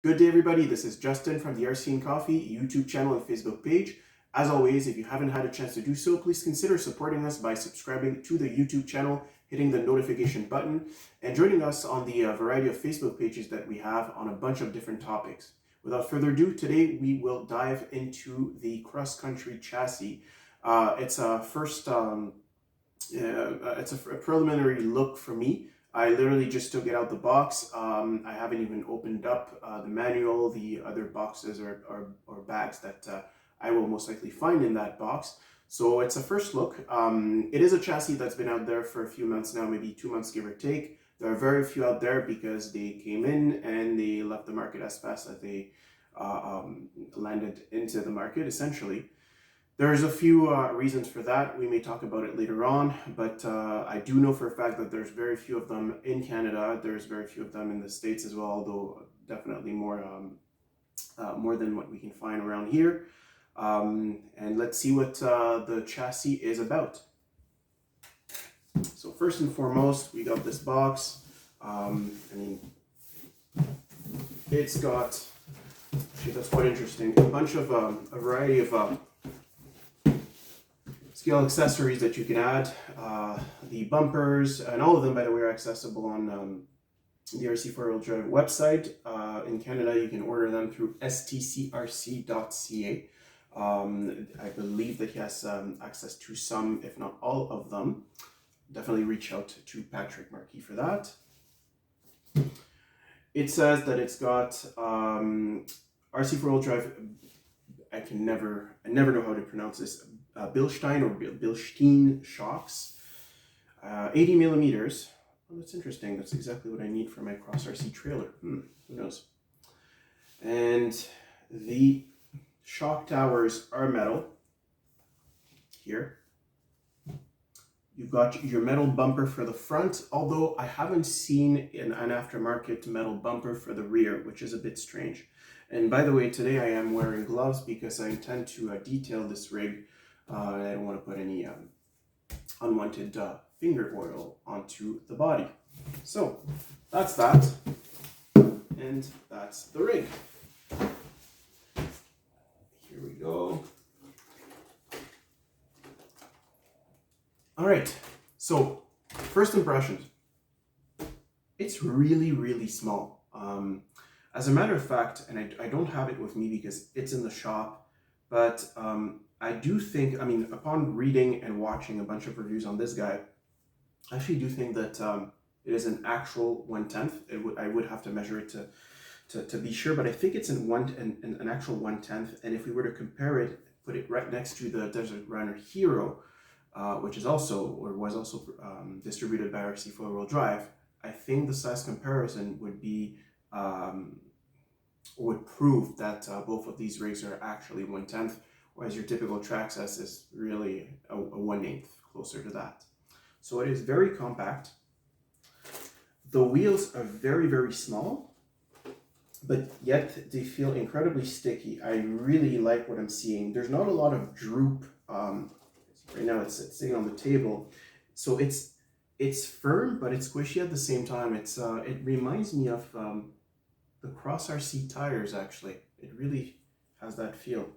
Good day, everybody. This is Justin from the RC and Coffee YouTube channel and Facebook page. As always, if you haven't had a chance to do so, please consider supporting us by subscribing to the YouTube channel, hitting the notification button, and joining us on the variety of Facebook pages that we have on a bunch of different topics. Without further ado, today we will dive into the cross-country chassis. It's a preliminary look for me. I literally just took it out the box. I haven't even opened up the manual, the other boxes or bags that I will most likely find in that box. So it's a first look. It is a chassis that's been out there for a few months now, maybe 2 months, give or take. There are very few out there because they came in and they left the market as fast as they landed into the market, essentially. There's a few reasons for that. We may talk about it later on, but I do know for a fact that there's very few of them in Canada. There's very few of them in the States as well, although definitely more than what we can find around here. And let's see what the chassis is about. So first and foremost, we got this box. It's got, actually that's quite interesting, a bunch of, a variety of scale accessories that you can add. The bumpers, and all of them, by the way, are accessible on the RC4WD website. In Canada, you can order them through stcrc.ca. I believe that he has access to some, if not all of them. Definitely reach out to Patrick Marquis for that. It says that it's got RC4WD, I never know how to pronounce this, Bilstein or Bilstein shocks, 80 millimeters. Oh, that's interesting. That's exactly what I need for my Cross RC trailer. Who knows? And the shock towers are metal. Here, you've got your metal bumper for the front, although I haven't seen an aftermarket metal bumper for the rear, which is a bit strange. And by the way, today I am wearing gloves because I intend to detail this rig. I don't want to put any unwanted finger oil onto the body. So that's that, and that's the rig. Here we go. All right, so first impressions. It's really, really small. As a matter of fact, and I don't have it with me because it's in the shop, but I do think, upon reading and watching a bunch of reviews on this guy, I actually do think that it is an actual 1/10. I would have to measure it to be sure, but I think it's an actual 1/10. And if we were to compare it, put it right next to the Desert Runner Hero, which is also, or was also distributed by RC4WD, I think the size comparison would be, would prove that both of these rigs are actually 1/10. Whereas your typical Traxxas is really a 1/8, closer to that. So it is very compact. The wheels are very, very small, but yet they feel incredibly sticky. I really like what I'm seeing. There's not a lot of droop. Right now it's sitting on the table. So it's firm, but it's squishy at the same time. It reminds me of the Cross RC tires, actually. It really has that feel.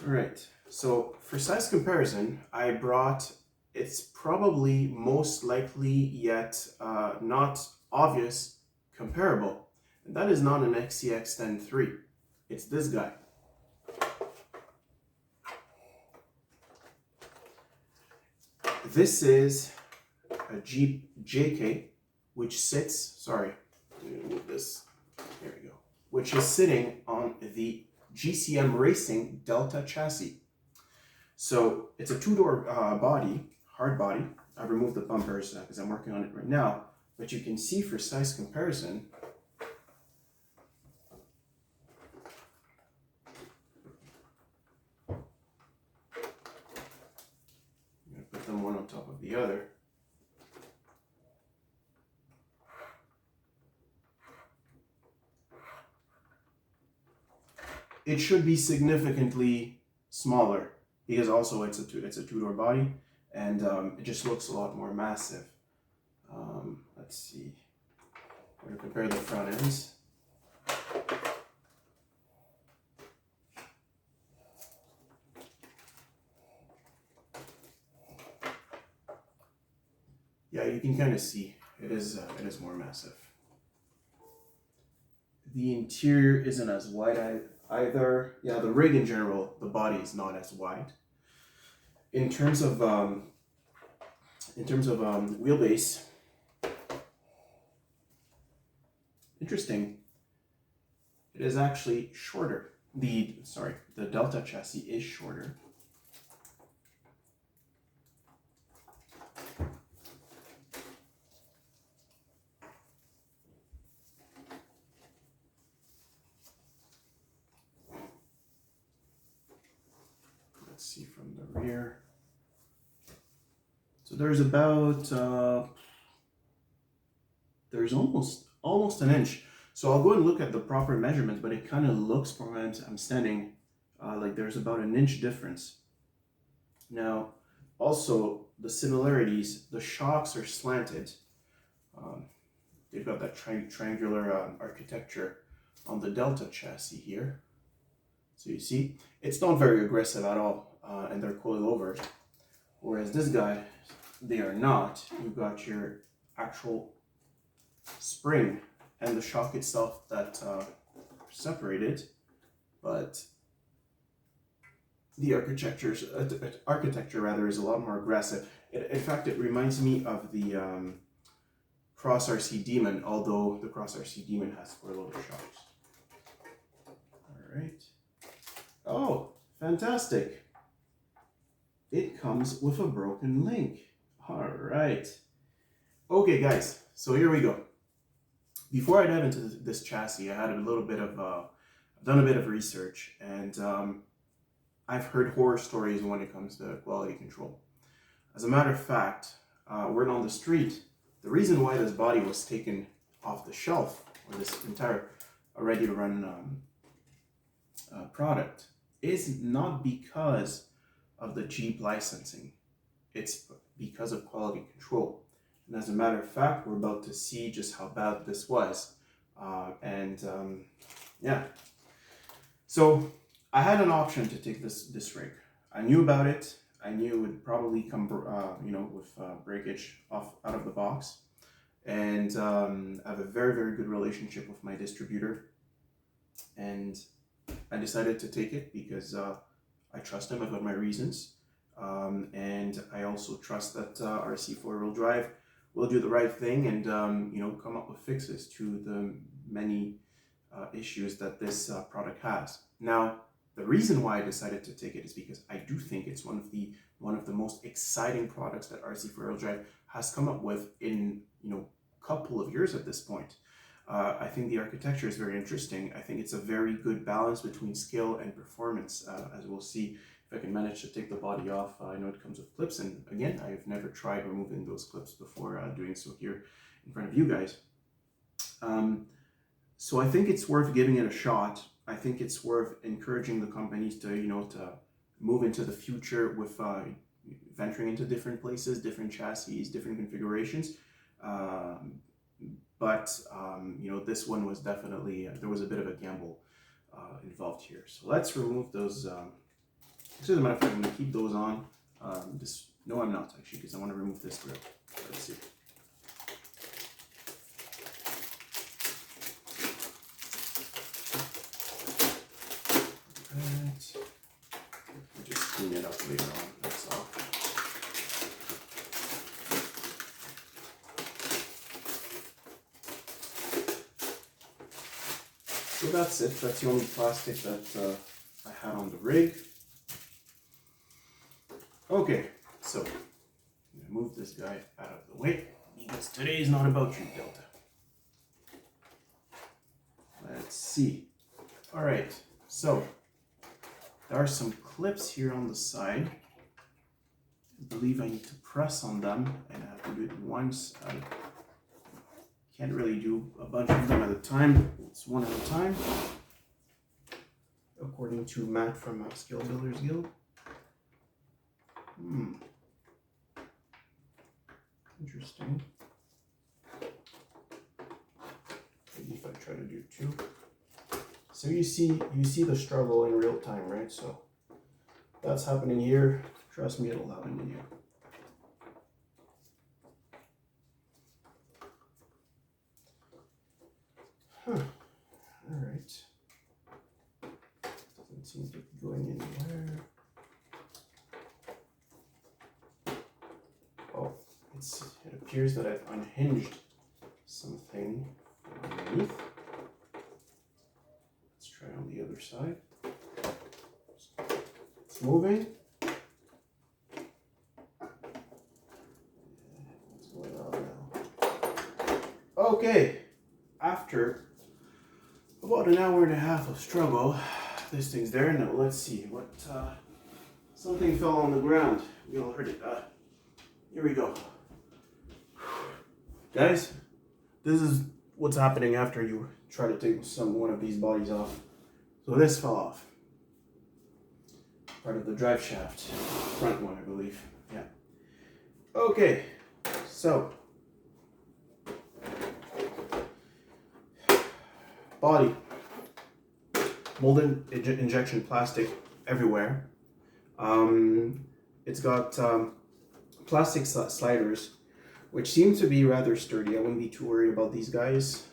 All right, so for size comparison, I brought, it's probably most likely yet not obvious comparable. And that is not an XCX-10 III. It's this guy. This is a Jeep JK, which sits, sorry, let me move this, there we go, which is sitting on the GCM Racing Delta chassis. So it's a two-door body, hard body. I've removed the bumpers because I'm working on it right now, but you can see for size comparison, I'm going to put them one on top of the other. It should be significantly smaller because also it's a two-door body, and it just looks a lot more massive. Let's see. compare the front ends. Yeah, you can kind of see it is more massive. The interior isn't as wide either. Yeah, the rig in general, the body is not as wide. In terms of wheelbase, interesting. It is actually shorter. The Delta chassis is shorter. Let's see from the rear. So there's about there's almost an inch. So I'll go and look at the proper measurements, but it kind of looks from where I'm standing like there's about an inch difference. Now, also the similarities, the shocks are slanted. They've got that triangular architecture on the Delta chassis here. So you see, it's not very aggressive at all, and they're coilovers. Whereas this guy, they are not. You've got your actual spring and the shock itself that are separated, but the architecture is a lot more aggressive. In fact, it reminds me of the Cross RC Demon, although the Cross RC Demon has coilover shocks. All right. Oh, fantastic. It comes with a broken link. All right. Okay, guys, so here we go. Before I dive into this chassis, I had I've done a bit of research, and I've heard horror stories when it comes to quality control. As a matter of fact, word on the street, the reason why this body was taken off the shelf, or this entire ready-to-run product, is not because of the Jeep licensing. It's because of quality control. And as a matter of fact, we're about to see just how bad this was. Yeah. So I had an option to take this rig. I knew about it. I knew it would probably come, with breakage out of the box. And I have a very, very good relationship with my distributor. And I decided to take it because I trust him. I've got my reasons. And I also trust that RC4 Drive will do the right thing and come up with fixes to the many issues that this product has. Now, the reason why I decided to take it is because I do think it's one of the most exciting products that RC4 Drive has come up with in couple of years at this point. I think the architecture is very interesting. I think it's a very good balance between skill and performance, as we'll see. If I can manage to take the body off, I know it comes with clips, and again, I've never tried removing those clips before doing so here in front of you guys. So I think it's worth giving it a shot. I think it's worth encouraging the companies to to move into the future with venturing into different places, different chassis, different configurations. But this one was definitely there was a bit of a gamble involved here. So let's remove those. As a matter of fact, I'm going to keep those on. No, I'm not actually, because I want to remove this grill. Let's see. Right. I'll just clean it up later on. That's all. So that's it. That's the only plastic that I had on the rig. Okay, so I'm gonna move this guy out of the way because today is not about you, Delta. Let's see. All right, so there are some clips here on the side. I believe I need to press on them, and I have to do it once. I can't really do a bunch of them at a time. It's one at a time, according to Matt from Skill Builders Guild. Interesting. try to do too. So you see the struggle in real time, right? So that's happening here. Trust me, it'll happen to you. Huh. All right. Doesn't seem to be going anywhere. Oh, it appears that I've unhinged something underneath. Let's try on the other side. It's moving. What's going on now? Okay, after about an hour and a half of struggle, this thing's there. Now let's see what. Something fell on the ground. We all heard it. Here we go. Guys, this is what's happening after you try to take one of these bodies off. So this fell off. Part of the drive shaft. Front one, I believe. Yeah. Okay, so. Body. Molded injection plastic everywhere. It's got plastic sliders, which seem to be rather sturdy. I wouldn't be too worried about these guys.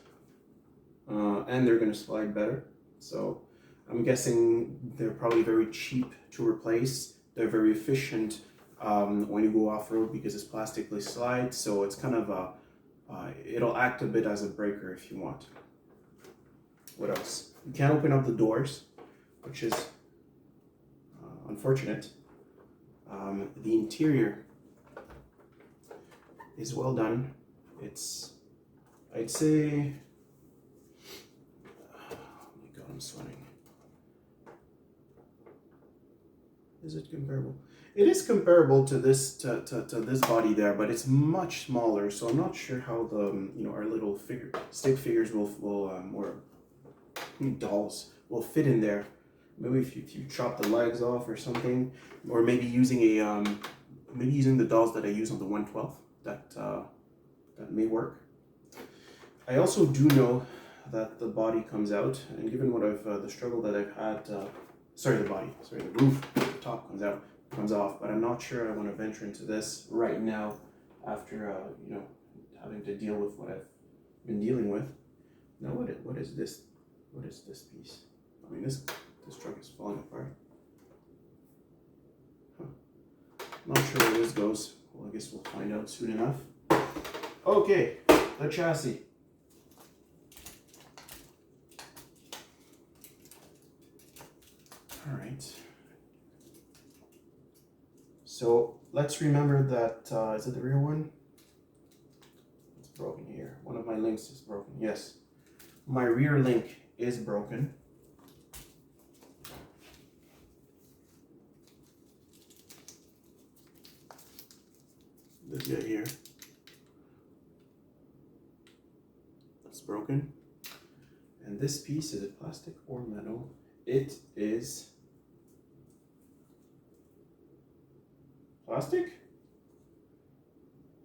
And they're going to slide better. So I'm guessing they're probably very cheap to replace. They're very efficient when you go off-road because it's plastically slide. So it's kind of it'll act a bit as a breaker if you want. What else? You can't open up the doors, which is unfortunate. The interior is well done. It's, I'd say, oh my god, I'm sweating. Is it comparable? It is comparable to this to this body there, but it's much smaller. So I'm not sure how the our little stick figures will or dolls will fit in there. Maybe if you chop the legs off or something, or maybe using the dolls that I use on the 112, that may work. I also do know that the body comes out, and given what the struggle that I've had, the roof, the top comes off, but I'm not sure I want to venture into this right now after having to deal with what I've been dealing with. Now what is this? What is this piece? I mean, this truck is falling apart. Huh. Not sure where this goes. Well, I guess we'll find out soon enough. Okay, the chassis. All right. So let's remember that, is it the rear one? It's broken here. One of my links is broken, yes. My rear link is broken. This guy here. That's broken. And this piece, is it plastic or metal? It is plastic?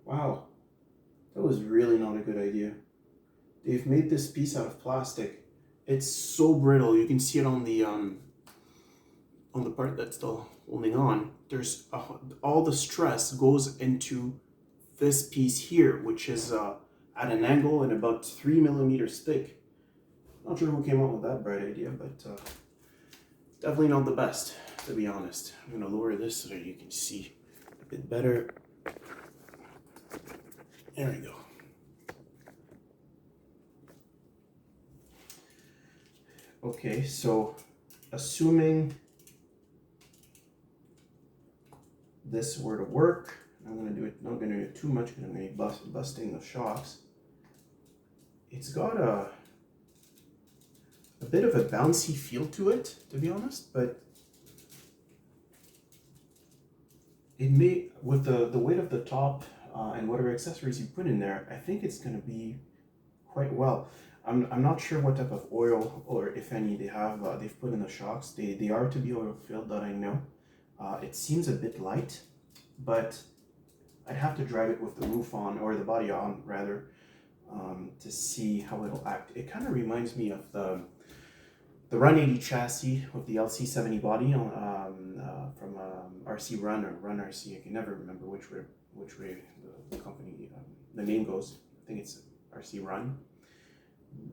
Wow, that was really not a good idea. They've made this piece out of plastic. It's so brittle. You can see it on the part that's still holding on. There's all the stress goes into this piece here, which is at an angle and about 3 millimeters thick. Not sure who came up with that bright idea, but definitely not the best, to be honest. I'm gonna lower this so that you can see a bit better. There we go. Okay, so assuming this were to work, I'm going to do it, not going to do it too much because I'm going to be busting the shocks. It's got a bit of a bouncy feel to it, to be honest, but it may, with the weight of the top and whatever accessories you put in there, I think it's going to be quite well. I'm not sure what type of oil, or if any, they've put in the shocks. They are to be oil filled, that I know. It seems a bit light, but I'd have to drive it with the roof on, or the body on rather. to see how it'll act. It kind of reminds me of the Run 80 chassis with the LC70 body from RC Run or Run RC. I can never remember which way the company the name goes. I think it's RC Run.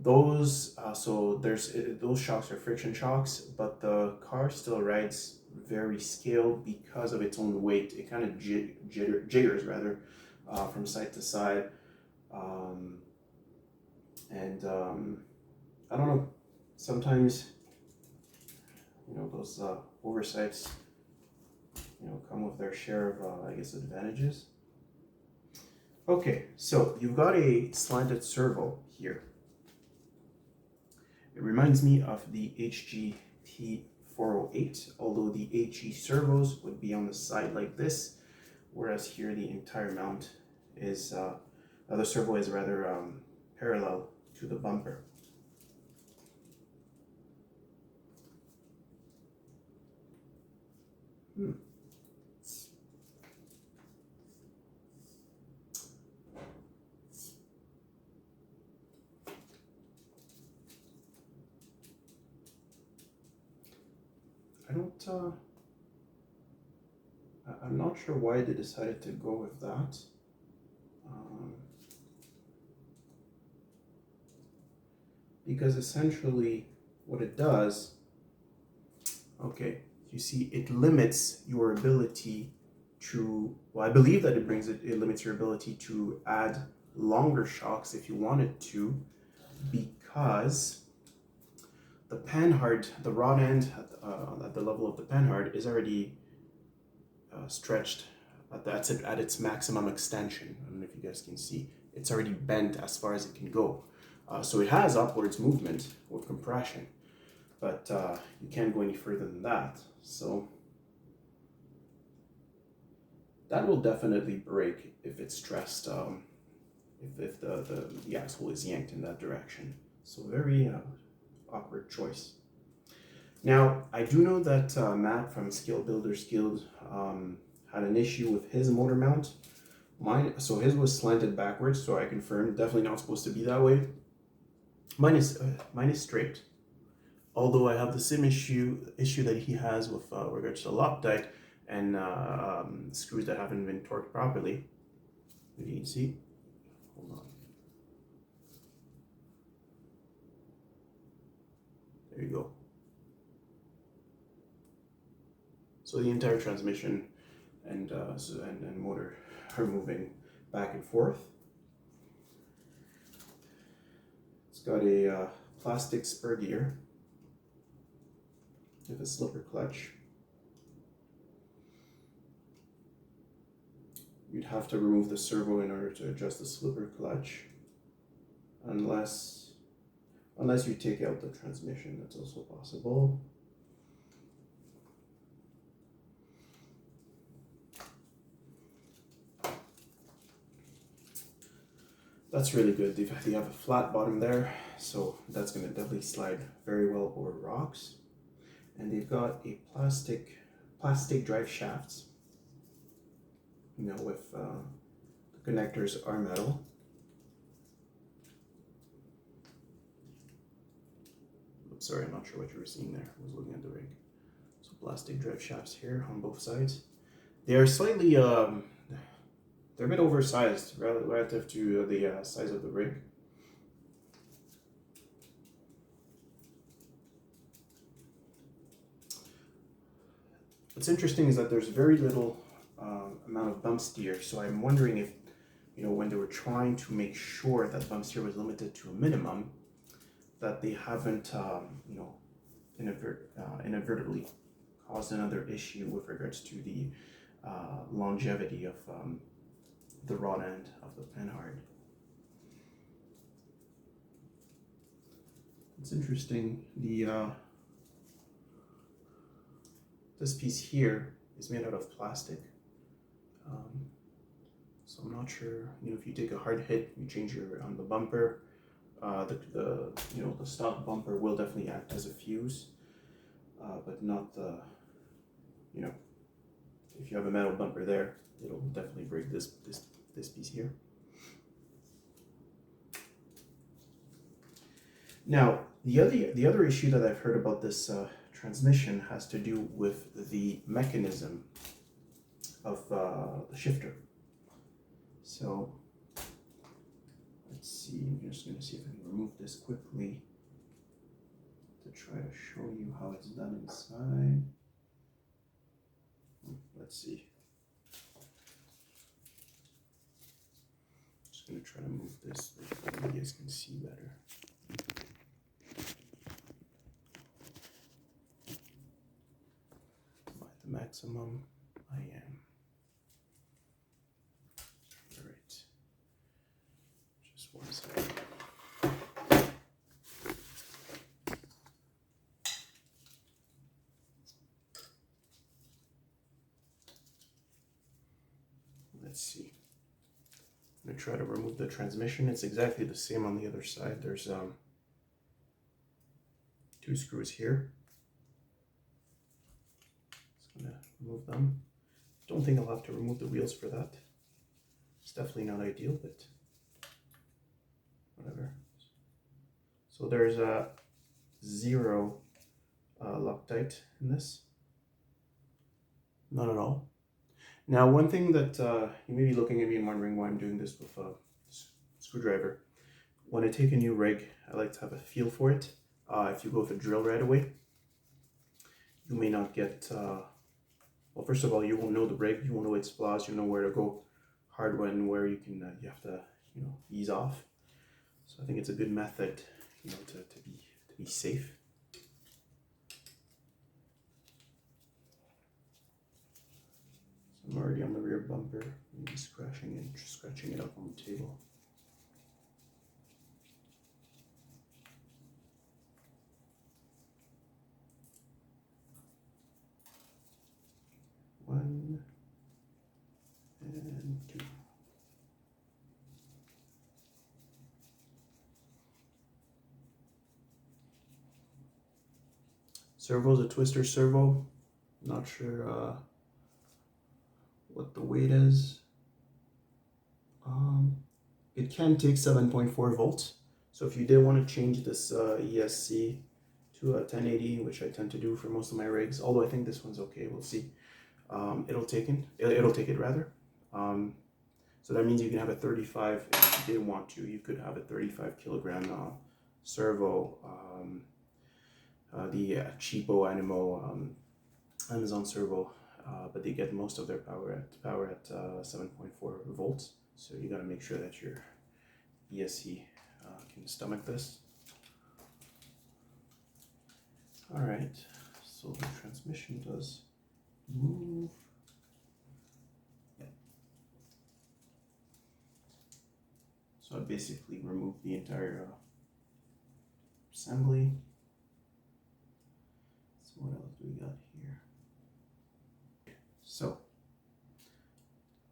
Those those shocks are friction shocks, but the car still rides very scaled because of its own weight. It kind of jiggers rather from side to side, I don't know. Sometimes, you know, those oversights, you know, come with their share of, I guess, advantages. Okay, so you've got a slanted servo here. It reminds me of the HGT 408, although the HG servos would be on the side like this, whereas here the entire mount is, the servo is rather parallel to the bumper. I'm not sure why they decided to go with that. Because essentially what it does, okay, you see it limits your ability to, well, I believe that it limits your ability to add longer shocks if you wanted to, because the panhard, the rod end at the level of the panhard is already stretched at its maximum extension. I don't know if you guys can see. It's already bent as far as it can go. So it has upwards movement with compression, but you can't go any further than that. So that will definitely break if it's stressed, if the axle is yanked in that direction. So very awkward choice. Now, I do know that Matt from Skill Builders Guild had an issue with his motor mount. So his was slanted backwards, so I confirmed, definitely not supposed to be that way. Mine is straight. Although I have the same issue that he has with regards to Loctite and screws that haven't been torqued properly. You can see. Hold on. There you go. So the entire transmission and motor are moving back and forth. It's got a plastic spur gear with a slipper clutch. You'd have to remove the servo in order to adjust the slipper clutch, unless you take out the transmission. That's also possible. That's really good. They have a flat bottom there, so that's going to definitely slide very well over rocks. And they've got a plastic drive shafts. You know, with the connectors are metal. Oops, sorry, I'm not sure what you were seeing there. I was looking at the rig. So plastic drive shafts here on both sides. They are slightly they're a bit oversized relative to the size of the rig. What's interesting is that there's very little amount of bump steer, so I'm wondering if, you know, when they were trying to make sure that bump steer was limited to a minimum, that they haven't, you know, inadvertently caused another issue with regards to the longevity of the rod end of the panhard. It's interesting. This piece here is made out of plastic, so I'm not sure. You know, if you take a hard hit, you change on the bumper. The stock bumper will definitely act as a fuse, but not the, you know, if you have a metal bumper there, it'll definitely break this piece here. Now, the other issue that I've heard about this transmission has to do with the mechanism of the shifter. So let's see, I'm just going to see if I can remove this quickly to try to show you how it's done inside. Let's see. Just going to try to move this so you guys can see better. Am I at the maximum? I am. All right. Just one second. Let's see. I'm going to try to remove the transmission. It's exactly the same on the other side. There's 2 screws here. Just going to remove them. Don't think I'll have to remove the wheels for that. It's definitely not ideal, but whatever. So there's a 0 Loctite in this. Not at all. Now, one thing that you may be looking at me and wondering why I'm doing this with a screwdriver. When I take a new rig, I like to have a feel for it. If you go with a drill right away, you may not get, well, first of all, you won't know the rig, you won't know its flaws, you know where to go hard when, where you can, you have to, you know, ease off. So I think it's a good method, you know, to be safe. I'm already on the rear bumper, maybe scratching it up on the table. One and 2. Servo's a twister servo. Not sure what the weight is. It can take 7.4 volts. So if you did want to change this ESC to a 1080, which I tend to do for most of my rigs, although I think this one's okay, we'll see. It'll take it rather. So that means you can have a 35, if you did want to, you could have a 35 kilogram servo, the cheapo Amazon servo, but they get most of their power at 7.4 volts. So you got to make sure that your ESC can stomach this. All right, so the transmission does move. Yeah. So I basically removed the entire assembly. So what else do we got here? So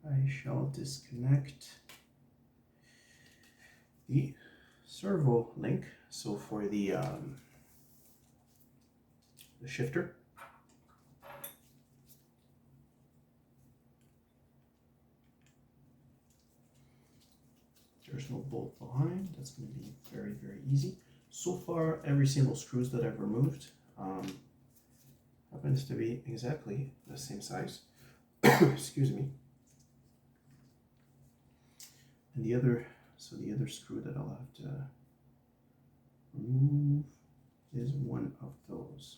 I shall disconnect the servo link. So for the shifter, there's no bolt behind. That's going to be very, very easy. So far, every single screws that I've removed happens to be exactly the same size. Excuse me. And the other screw that I'll have to remove is one of those.